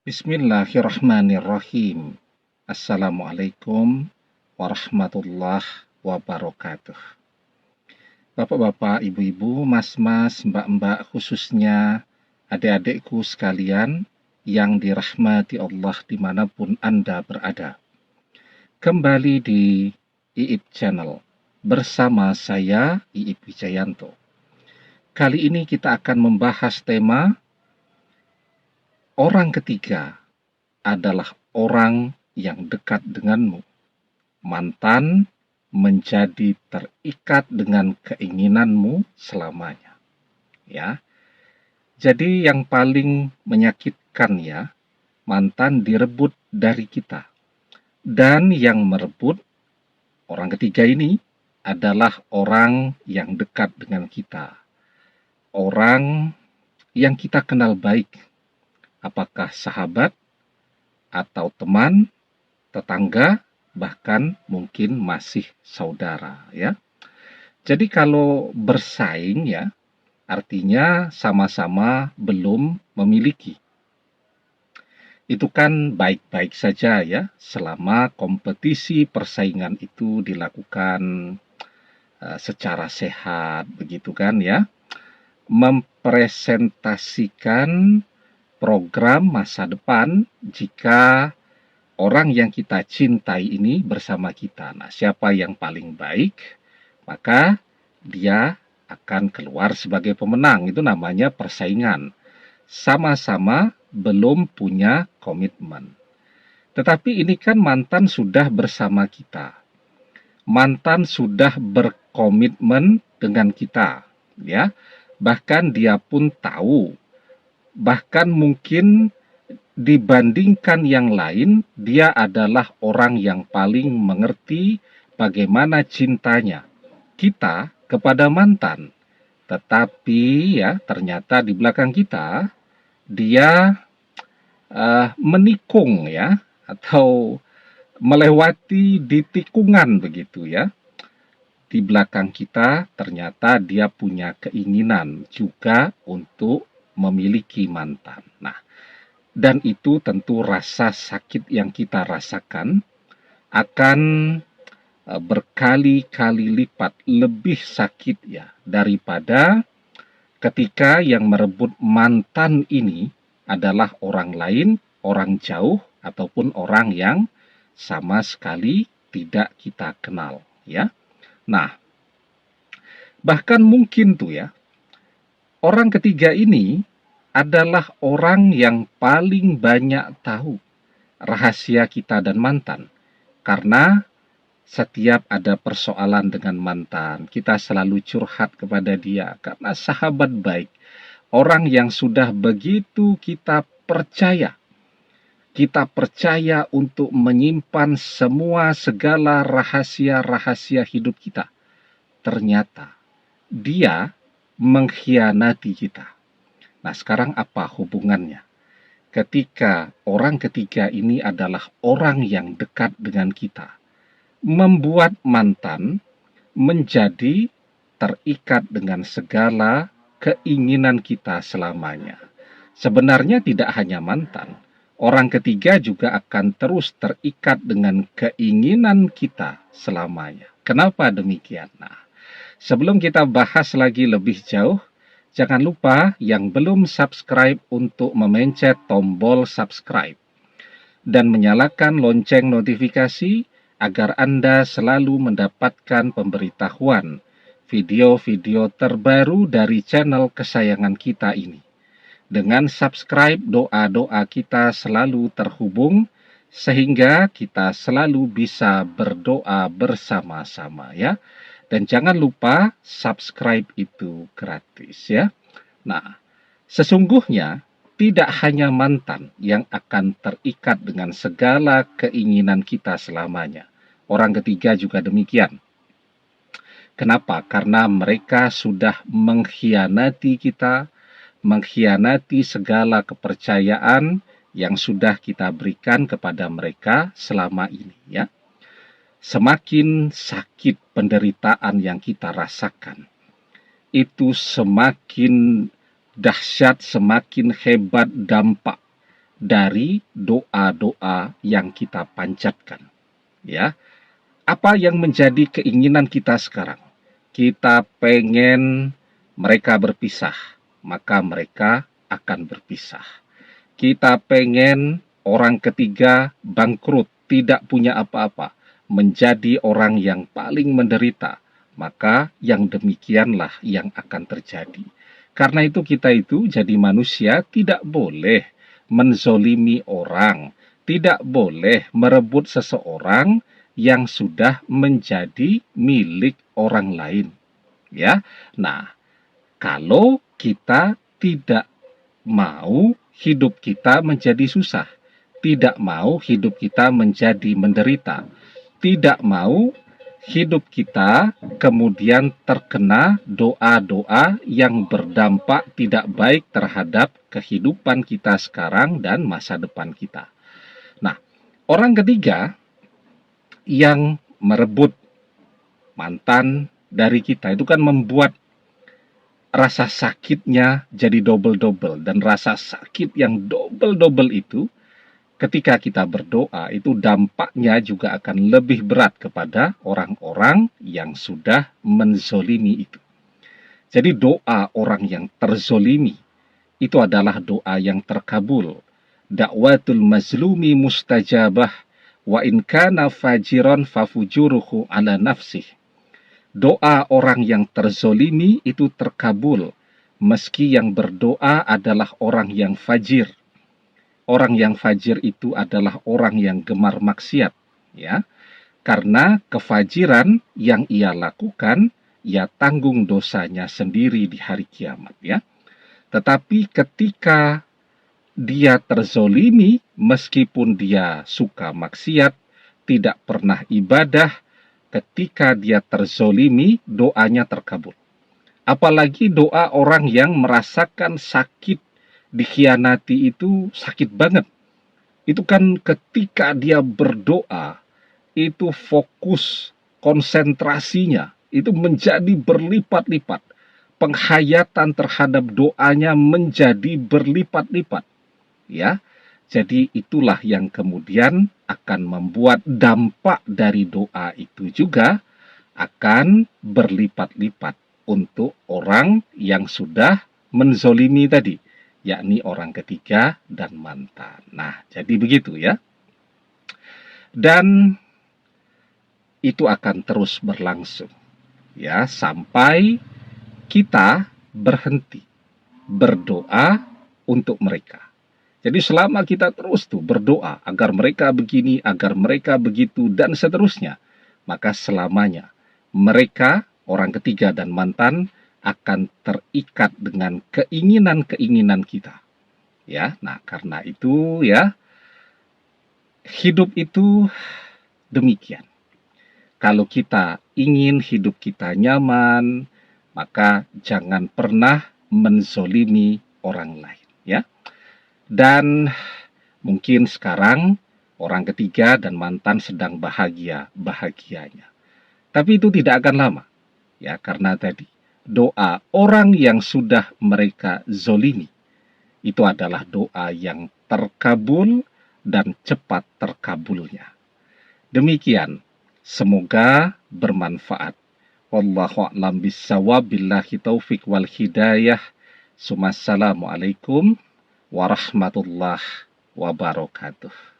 Bismillahirrahmanirrahim. Assalamualaikum warahmatullahi wabarakatuh. Bapak-bapak, ibu-ibu, mas-mas, mbak-mbak, khususnya adik-adikku sekalian yang dirahmati Allah dimanapun Anda berada. Kembali di IIP Channel bersama saya, IIP Wijayanto. Kali ini kita akan membahas tema orang ketiga adalah orang yang dekat denganmu. Mantan menjadi terikat dengan keinginanmu selamanya. Ya. Jadi yang paling menyakitkan ya, mantan direbut dari kita. Dan yang merebut orang ketiga ini adalah orang yang dekat dengan kita. Orang yang kita kenal baik. Apakah sahabat atau teman, tetangga, bahkan mungkin masih saudara ya. Jadi kalau bersaing ya, artinya sama-sama belum memiliki. Itu kan baik-baik saja ya, selama kompetisi persaingan itu dilakukan secara sehat, begitu kan ya. Mempresentasikan program masa depan jika orang yang kita cintai ini bersama kita. Nah, siapa yang paling baik, maka dia akan keluar sebagai pemenang. Itu namanya persaingan. Sama-sama belum punya komitmen. Tetapi ini kan mantan sudah bersama kita. Mantan sudah berkomitmen dengan kita, ya. Bahkan dia pun tahu, bahkan mungkin dibandingkan yang lain, dia adalah orang yang paling mengerti bagaimana cintanya kita kepada mantan. Tetapi ya, ternyata di belakang kita, dia menikung ya, atau melewati di tikungan begitu ya. Di belakang kita ternyata dia punya keinginan juga untuk memiliki mantan. Nah, dan itu tentu rasa sakit yang kita rasakan akan berkali-kali lipat lebih sakit ya daripada ketika yang merebut mantan ini adalah orang lain, orang jauh ataupun orang yang sama sekali tidak kita kenal ya. Nah, bahkan mungkin tuh ya, orang ketiga ini adalah orang yang paling banyak tahu rahasia kita dan mantan. Karena setiap ada persoalan dengan mantan, kita selalu curhat kepada dia. Karena sahabat baik, orang yang sudah begitu kita percaya. Kita percaya untuk menyimpan semua segala rahasia-rahasia hidup kita. Ternyata dia mengkhianati kita. Nah, sekarang apa hubungannya? Ketika orang ketiga ini adalah orang yang dekat dengan kita, membuat mantan menjadi terikat dengan segala keinginan kita selamanya. Sebenarnya tidak hanya mantan, orang ketiga juga akan terus terikat dengan keinginan kita selamanya. Kenapa demikian? Nah, sebelum kita bahas lagi lebih jauh, jangan lupa yang belum subscribe untuk memencet tombol subscribe dan menyalakan lonceng notifikasi agar Anda selalu mendapatkan pemberitahuan video-video terbaru dari channel kesayangan kita ini. Dengan subscribe, doa-doa kita selalu terhubung sehingga kita selalu bisa berdoa bersama-sama ya. Dan jangan lupa subscribe itu gratis ya. Nah, sesungguhnya tidak hanya mantan yang akan terikat dengan segala keinginan kita selamanya. Orang ketiga juga demikian. Kenapa? Karena mereka sudah mengkhianati kita, mengkhianati segala kepercayaan yang sudah kita berikan kepada mereka selama ini ya. Semakin sakit penderitaan yang kita rasakan, itu semakin dahsyat, semakin hebat dampak dari doa-doa yang kita panjatkan. Ya, apa yang menjadi keinginan kita sekarang? Kita pengen mereka berpisah, maka mereka akan berpisah. Kita pengen orang ketiga bangkrut, tidak punya apa-apa, menjadi orang yang paling menderita, maka yang demikianlah yang akan terjadi. Karena itu kita itu jadi manusia tidak boleh menzolimi orang, tidak boleh merebut seseorang yang sudah menjadi milik orang lain. Ya, nah, kalau kita tidak mau hidup kita menjadi susah, tidak mau hidup kita menjadi menderita, tidak mau hidup kita kemudian terkena doa-doa yang berdampak tidak baik terhadap kehidupan kita sekarang dan masa depan kita. Nah, orang ketiga yang merebut mantan dari kita itu kan membuat rasa sakitnya jadi double-double, dan rasa sakit yang double-double itu ketika kita berdoa itu dampaknya juga akan lebih berat kepada orang-orang yang sudah menzolimi itu. Jadi doa orang yang terzolimi itu adalah doa yang terkabul. Dakwatul mazlumi mustajabah wa in kana fajiran fafujuruhu ala nafsih. Doa orang yang terzolimi itu terkabul, meski yang berdoa adalah orang yang fajir. Orang yang fajir itu adalah orang yang gemar maksiat, ya. Karena kefajiran yang ia lakukan, ia tanggung dosanya sendiri di hari kiamat, ya. Tetapi ketika dia terzolimi, meskipun dia suka maksiat, tidak pernah ibadah, ketika dia terzolimi, doanya terkabul. Apalagi doa orang yang merasakan sakit dikhianati itu sakit banget. Itu kan ketika dia berdoa, itu fokus konsentrasinya, itu menjadi berlipat-lipat. Penghayatan terhadap doanya menjadi berlipat-lipat. Ya, jadi itulah yang kemudian akan membuat dampak dari doa itu juga akan berlipat-lipat untuk orang yang sudah menzolimi tadi, yakni orang ketiga dan mantan. Nah, jadi begitu ya. Dan itu akan terus berlangsung ya sampai kita berhenti berdoa untuk mereka. Jadi selama kita terus tuh berdoa agar mereka begini, agar mereka begitu, dan seterusnya, maka selamanya mereka, orang ketiga dan mantan, akan terikat dengan keinginan-keinginan kita. Ya, nah karena itu ya, hidup itu demikian. Kalau kita ingin hidup kita nyaman, maka jangan pernah menzolimi orang lain, ya. Dan mungkin sekarang orang ketiga dan mantan sedang bahagianya. Tapi itu tidak akan lama. Ya, karena tadi doa orang yang sudah mereka zolimi itu adalah doa yang terkabul dan cepat terkabulnya. Demikian, semoga bermanfaat. Wallahu a'lam bishawab, billahi taufik wal hidayah. Assalamualaikum warahmatullahi wabarakatuh.